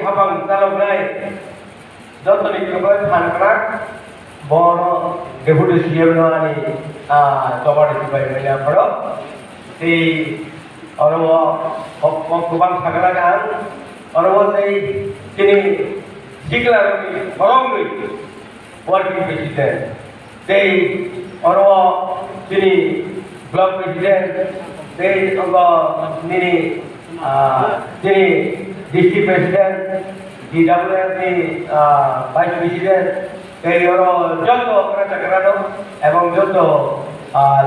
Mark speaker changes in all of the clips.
Speaker 1: habang talongnai jotoni koboi phankrang bono deputy CM no ani jobari dibai mena poro ti oro kubang sagalagan oro tei kini siklar horongni working president tei oro kini block president tei ogo nini kini district president DWF ni vice president tei oro joto kerajaan ebong joto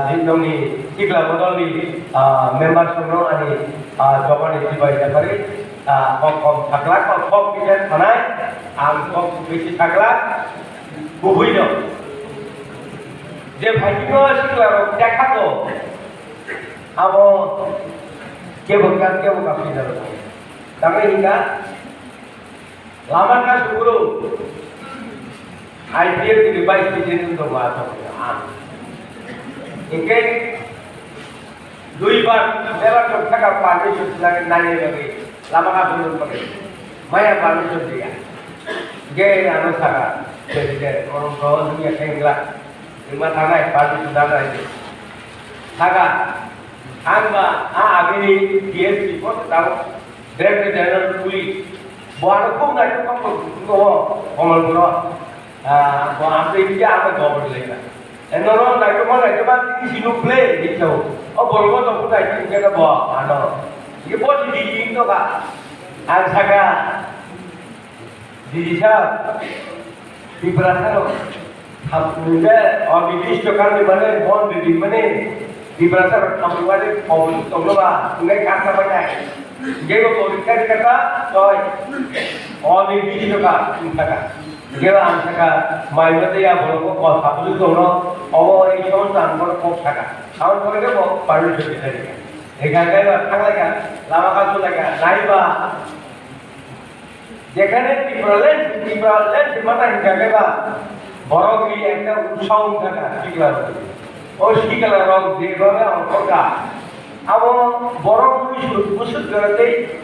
Speaker 1: jindoni sikla bodol ni member semua ani jobani dibai jakari kom saklak kom kijan thanai kom bisi saklak buhui do je bhaigino sikla dekha ko abo kebo kapsi daro tame hingga laman ka suguru IPL di vice president to bato Oke, duibar lewat kerja permission lagi nanya lagi, lama kan belum pakai, Maya permission dia, dia anu saga, jadi orang kawan dunia kenglah, lima tanah permission dana itu, saga, anga, agini dia sih pun tahu, director general kui, buat aku nggak itu kamu komal pura, buat apa dia apa government lagi. Enono naik mana itu mah sinu play gitu. Oh boleh tu pun naik kita bawa, ano. Ini bos di itu kak. Ansaga di desa di berasal hamilnya orang di desa kan di mana bon di mana di berasal kamu ada kau tunggu bah, tunggu kata banyak. Jadi kalau kita kata, so orang di desa kan, ansaga. Kira ansaga main itu ya boleh kau sabtu tu no. Oh, ini semua tanpa kok saja. Kalau mereka mau baru jadi saja. Egaga tang lagi, lama kasu lagi, naiba. Jekannya di Berlin di mana egaga borong ini ada usaha saja, siklar. Oh, siklar orang di mana orang kota. Abo borong busuk gerti,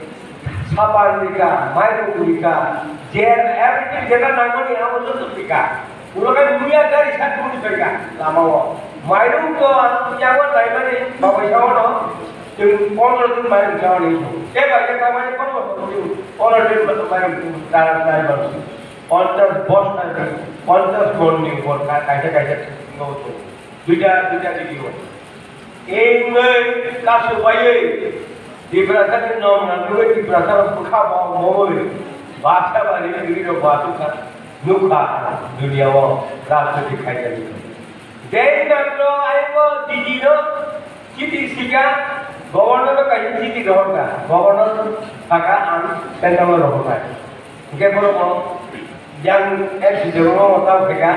Speaker 1: sapar mereka, main mereka, everything kita nangani abo tu mereka. Ulokan dunia dari satu mereka lama wo. Mainu ko jangan lain ni bawa jauh no. Jeng orang tu main jauh ni. Bagai kami pun orang tu main dalam baru. Orang bos nanti, orang gol ni gol kaisa ngau tu. Dunia di dia. Ini kasu bayi di belakang nom nanti di belakang buka bawa bahasa balik di video batu kan. Nuka dunia wo rasa dikai jadi. Jadi nanti ayo dijino, citi sika, governor kaji citi rohka, governor kakak an tentang rohka. Oke bro, yang di rumah tahu keka,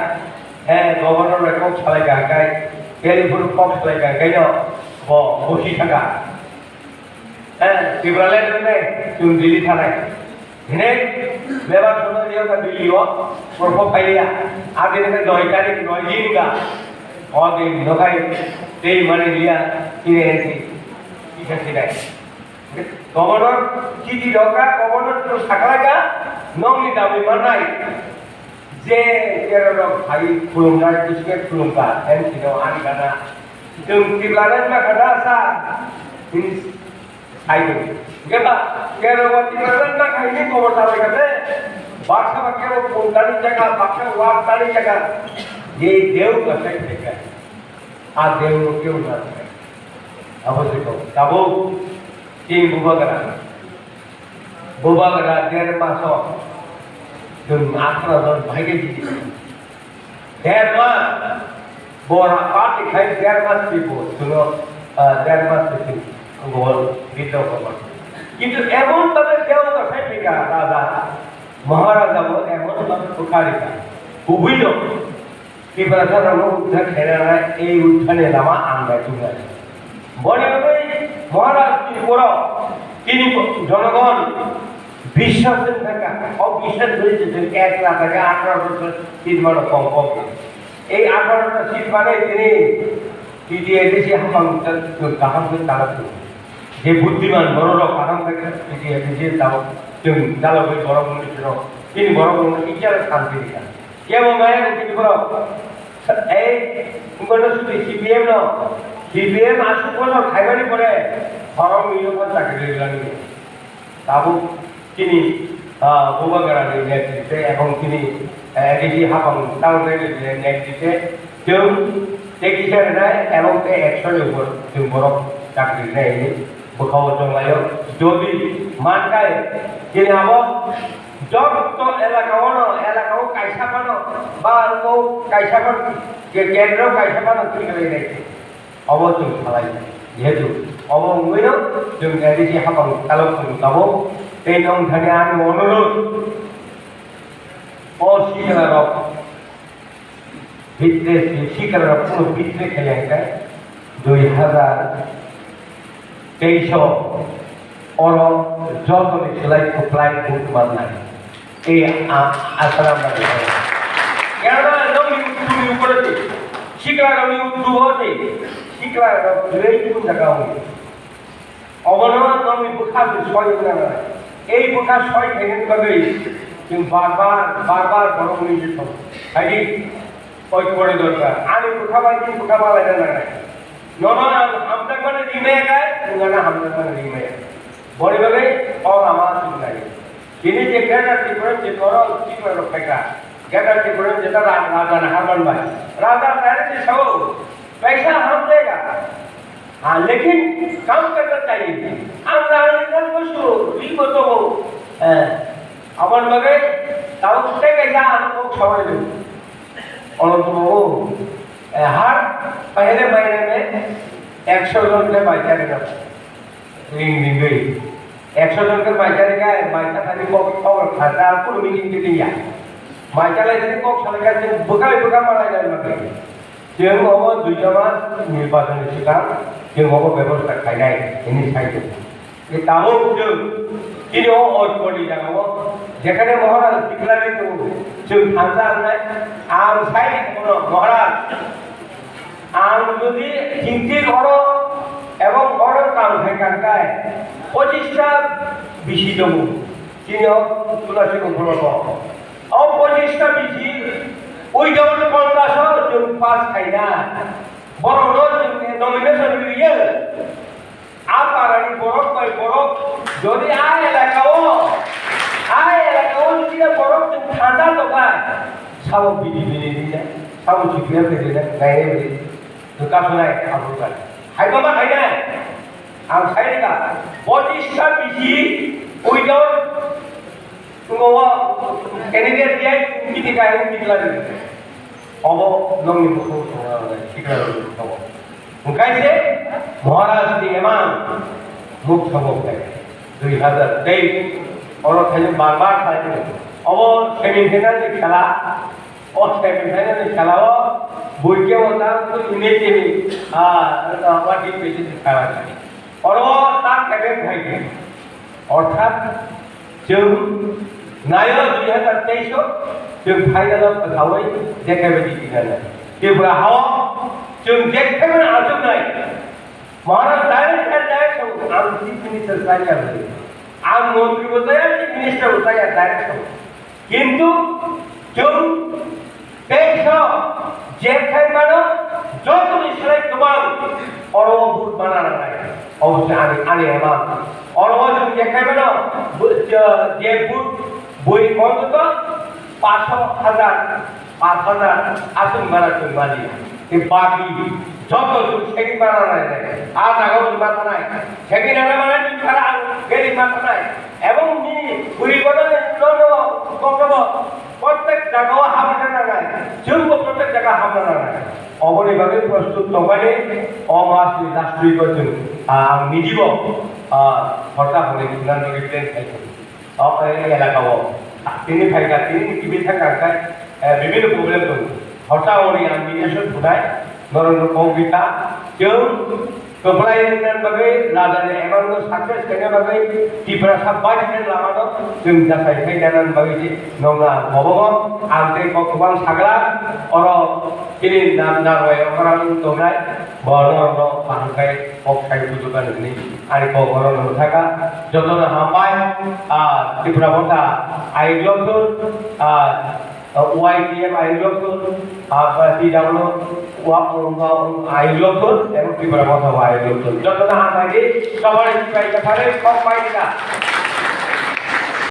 Speaker 1: governor rekod salai gagai, kali buru kok salai gagai yo, bosi kakak. Di Berlin ni, cuma Delhi tanah. Ini lewat mana dia kan video, berapa kali ya? Ada yang doi ini enggak? Oh di nokai, di mana dia ini tidak. Governor citi doka, governor terus sakalaga, nong ini dami mana? Je kira hai belum dari pusat belum kan? Tidak ada karena jumlah nak ada sah ini ayu. Kero waktu kerana nak ini kau bersabar kata, bahasa kero puntani jaga, bahasa waktu jaga, ye dew kasih jaga, dew kau nak, apa sih kau? Tahu, ini buba kerana dia masuk, dengan akar dan bahagia jadi, dia mah, borak parti kaya dia mah sibuk, dulu dia mah sibuk, gol video kau. কিন্তু এমন তাদের দেওয়া সাইপিকা রাজা মহারাজা এমন উঠারিকা উভিল কি প্রশাসন উদ্ধার খেলে না এই উত্থানে নামা আমরা চলে বলে মহারাজ পর তিনি জনগণ বিশ্বাসের থাকা অবিশ্বাস হয়েছেন 1 লাখ থেকে 18 বছর সিট মানে কম এই 18টা সিট মানে তিনি দিয়ে দেশে হাম তারা যে বুদ্ধিমান বড় লোক আরাম থেকে নিজে তাও जों जालाबाय बर'फोरनि बिथोराव दिनै बर'फोरनो इजारा सानफैया केवल माया बिथोराव এই কোনো সিপিএম ন সিপিএম আসু বছর খাইবানি পরে বরং নিয়োগের চাকরি লাগবে তাবু তিনি উপকারানি নেতৃত্বে এবং তিনি এডিসি হাফাং টাউনের নেতৃত্বে जों टेकिसार नाय এবং 100 এর উপর जों বরং চাকরি নেই বখাও জংলায়ও যদি মানকায় তিনি আবো যত এলাকাও কাইসাপানো বা আরো কাইসাপানো কেন্দ্র কাইসাপানো ঠিক নাই অবশ্যই খালাই যেহেতু অবঙ্গইনো जों এডিসি হাফাং তালুকনি গাবো এই নং ধানে আমি অনুরোধ অশিকারক ভিতরে শিকারক পুরো ভিতরে খেলে একটা 2023 অর যতনে সেলাই প্লাই বুক বানাই এই আসার আমরা কেননা নমি তুমি উপরে শিকারক আমি উদ্দুবতে শিকারক দুই কোন জায়গা হই অবনমন নমি বুখা ছয় না এই বুখা ছয় ভেঙে পাবে কিন্তু বারবার বড় হয়ে যেত আইডি ওই করে দরকার আমি বুখা বাইছি বুখা বালাই না নন আমরা মানে রিমে গায় না আমরা মানে রিমে বড় ভাবে और আমার চিন্তা তিনি যে গ্যারান্টি করে যে করো কি করে রক্ষা গ্যারান্টি করে যেটা राजा ने हार भाई राजा पहले से सो पैसा हम देगा हाँ लेकिन काम करना चाहिए हम राजनीति बसु लिखो तो अपन बगे ताऊ से कैसा हमको समझ लो और तो हर पहले महीने में 100 जन के बाजार का लिंग गई 100 जन के बाजार का बाजार खाली को खाता पूरा मीटिंग के लिए बाजार ले को चलेगा जो बुका मारा जाए मगर जों अब दुइजमा निर्वाचन सिगां जों अब व्यवस्था खायनाय इनि साइड ये ताओ जों किनो और कोडी जागाव जेखाने महाराज डिक्लारे तो जों थांजा आनाय आं साइड कोन महाराज आं যদি চিন্তি করো এবং বড় কাম থাকায় 25টা বিশি জমু কিনো তুলাসী উপলব্ধ ও 25টা বিশি ওই যেমন 50 जों पास खायना বড় নমিনেশন লিয়ে আপারানি বড় কই বড় যদি আয় এলাকাও যদি বড় ঠান্ডা দোকা সব বিধি দিনা সব শিখিয়ে দিনা গায়ে দুকা শুনাই আপনার হাইবাবা খাইনা আম খাইনা 25টা বিশি ওই যেমন ক্যান্ডিডেট দিয়ে কিটি গায়ে দিলারে अब नंगी मुखो शिकार हो उनकाइसे महाराज नी एमान मुख समोक है 2023 और खाली बार खाली अब सेमीफाइनल की खेला और सेमीफाइनल की खेला वो बुइके होता तो इमेज में वाटी पे खेला और वो तार कैबे भाई अर्थात जो नायो 2023 जों फाइनालाव फोसावै देखायबायदि दिनानो जेब्ला हाव जों जेखेबो आजोबनाय महाराज डाइरेक्ट आं चिफ मिनिस्टार जाया आं मन्त्रीबो जाया चिफ मिनिस्टारबो जाया डाइरेक्ट किन्तु जों देशो जेखायबानो जतनि सोलाय गोबां अरबुट बानानाय अबश्य आनि एमा अरब जों जेखायबानो जे बुट बय अन्तत 5,000 আসন মারা চলবানি এই বাকি যত সেটি মারা নাই আর আগো মাথা নাই সেটি না মানে তারা গেলি মাথা নাই এবং নি পুরি বদলে কম প্রত্যেক জায়গাও হামলা নাই যোগ প্রত্যেক জায়গা হামলা নাই অবনিভাবে প্রস্তুত নবালে অমাসি রাষ্ট্রীয় গঠন নিজিব হরতা হলে নানকে প্লেন খাইছে এলাকাও তিনি ফাইগা তিনি কিবি থাকায় বিভিন্ন প্রবলেম দं হরতা হলে আমিনেশন বুনাय নরেন্দ্র কংগ্রেসआ जों Kepulai dengan bagai ladanya emang lo sukses dengan bagai di perasa banyak lama no tumda saya dengan bagai si nongla bobo ante kok kubang sagla oro ini narway orang tongai bono no pangkai okai bujukan ini ari kok orang no thaka joto na hampai di prabota ai lotur UITM ailoktur apa tidak lo ailoktur yang di beberapa tahu ailoktur. Contohnya apa ini? Kalau di baik kemarin kau baik